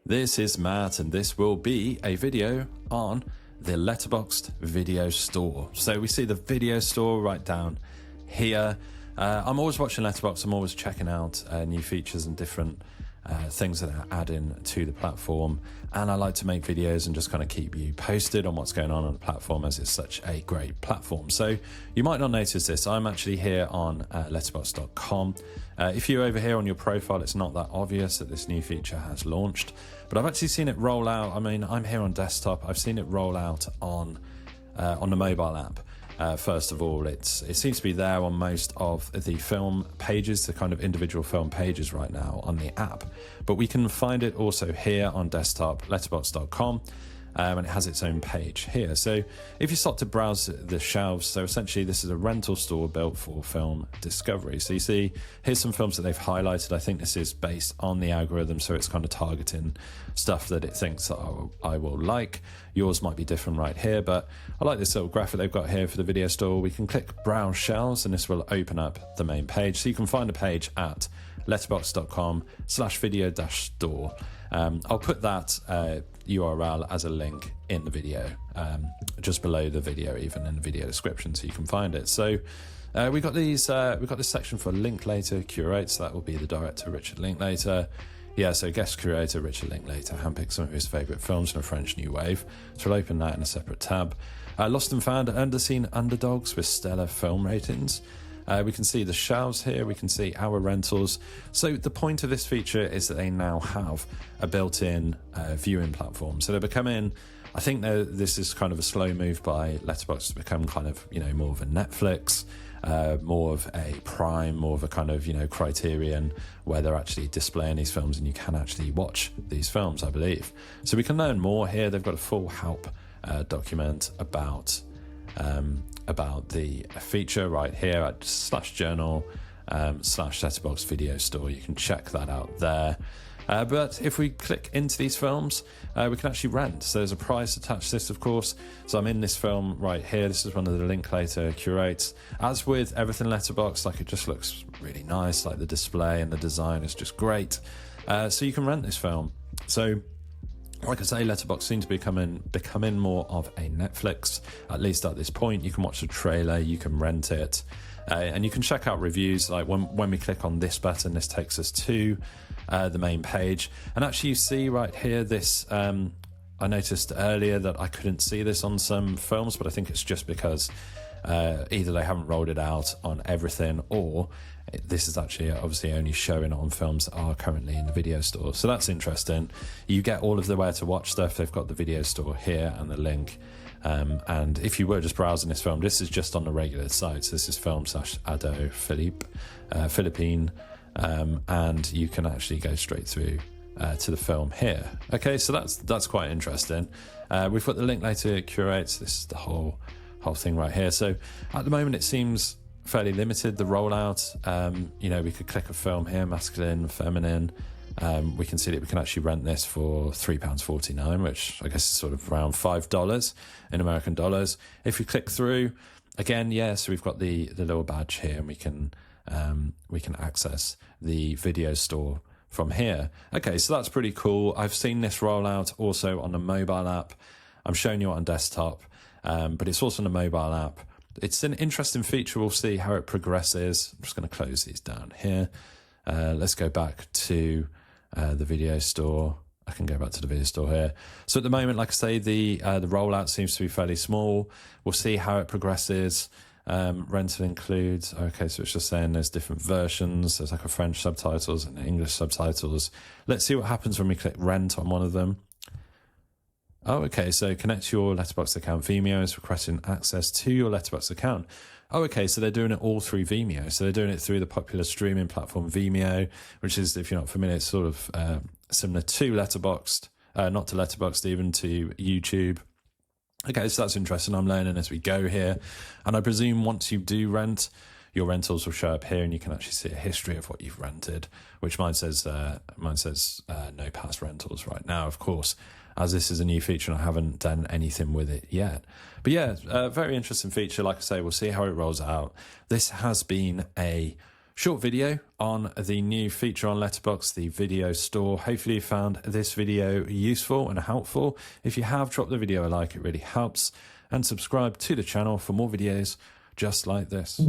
This is Matt, and this will be a video on the Letterboxd Video Store. So we see the Video Store right down here. I'm always watching Letterboxd. I'm always checking out new features and different things that are adding to the platform, and I like to make videos and just kind of keep you posted on what's going on the platform, as it's such a great platform. So you might not notice this, I'm actually here on letterboxd.com. If you're over here on your profile, it's not that obvious that this new feature has launched, but I've actually seen it roll out. I mean, I'm here on desktop. I've seen it roll out on the mobile app. First of all, it seems to be there on most of the film pages, the kind of individual film pages right now on the app. But we can find it also here on desktop, letterboxd.com, and it has its own page here. So if you start to browse the shelves, so essentially this is a rental store built for film discovery. So you see, here's some films that they've highlighted. I think this is based on the algorithm, so it's kind of targeting stuff that it thinks that I will like. Yours might be different right here, but I like this little graphic they've got here for the video store. We can click browse shelves and this will open up the main page. So you can find a page at letterboxd.com/video-store. I'll put that URL as a link in the video, just below the video, even in the video description, so you can find it. So we got this section for Linklater Curate, so that will be the director Richard Linklater. Yeah, so guest curator Richard Linklater handpicked some of his favourite films from the French New Wave. So we'll open that in a separate tab. Lost and Found underseen underdogs with stellar film ratings. We can see the shelves here, we can see our rentals. So the point of this feature is that they now have a built-in viewing platform. So they're becoming, I think this is kind of a slow move by Letterboxd to become kind of, more of a Netflix, more of a Prime, more of a kind of, Criterion, where they're actually displaying these films and you can actually watch these films, I believe. So we can learn more here. They've got a full help document about the feature right here at /journal /Letterboxd Video Store. You can check that out there. But if we click into these films, we can actually rent. So there's a price attached to this, of course. So I'm in this film right here. This is one of the Linklater curates. As with everything Letterboxd, like, it just looks really nice. Like, the display and the design is just great. So you can rent this film. So, like I say, Letterboxd seems to be becoming more of a Netflix, at least at this point. You can watch the trailer, you can rent it, and you can check out reviews. Like when we click on this button, this takes us to the main page. And actually you see right here this, I noticed earlier that I couldn't see this on some films, but I think it's just because either they haven't rolled it out on everything, or this is actually obviously only showing on films that are currently in the video store. So that's interesting. You get all of the where to watch stuff. They've got the video store here and the link. And if you were just browsing this film, this is just on the regular site. So this is film/Ado Philippine, and you can actually go straight through to the film here. Okay, so that's quite interesting. We've got the Linklater curates. This is the whole thing right here. So at the moment it seems fairly limited, the rollout. We could click a film here, masculine, feminine. We can see that we can actually rent this for £3.49, which I guess is sort of around $5 in American dollars. If we click through again, so we've got the little badge here, and we can access the video store from here. Okay, so that's pretty cool. I've seen this rollout also on the mobile app. I'm showing you it on desktop, but it's also on the mobile app. It's an interesting feature. We'll see how it progresses. I'm just going to close these down here. Let's go back to the video store. I can go back to the video store here. So at the moment, like I say, the rollout seems to be fairly small. We'll see how it progresses. Rental includes. Okay, so it's just saying there's different versions. There's like a French subtitles and English subtitles. Let's see what happens when we click rent on one of them. Oh, okay, so connect your Letterboxd account. Vimeo is requesting access to your Letterboxd account. Oh, okay, so they're doing it all through Vimeo. So they're doing it through the popular streaming platform Vimeo, which is, if you're not familiar, it's sort of similar to Letterboxd, not to Letterboxd, even to YouTube. Okay, so that's interesting. I'm learning as we go here. And I presume once you do rent, your rentals will show up here and you can actually see a history of what you've rented, which mine says no past rentals right now, of course, as this is a new feature and I haven't done anything with it yet. But yeah, very interesting feature. Like I say, we'll see how it rolls out. This has been a Short video on the new feature on Letterboxd, the Video Store. Hopefully you found this video useful and helpful. If you have, drop the video a like, it really helps. And subscribe to the channel for more videos just like this.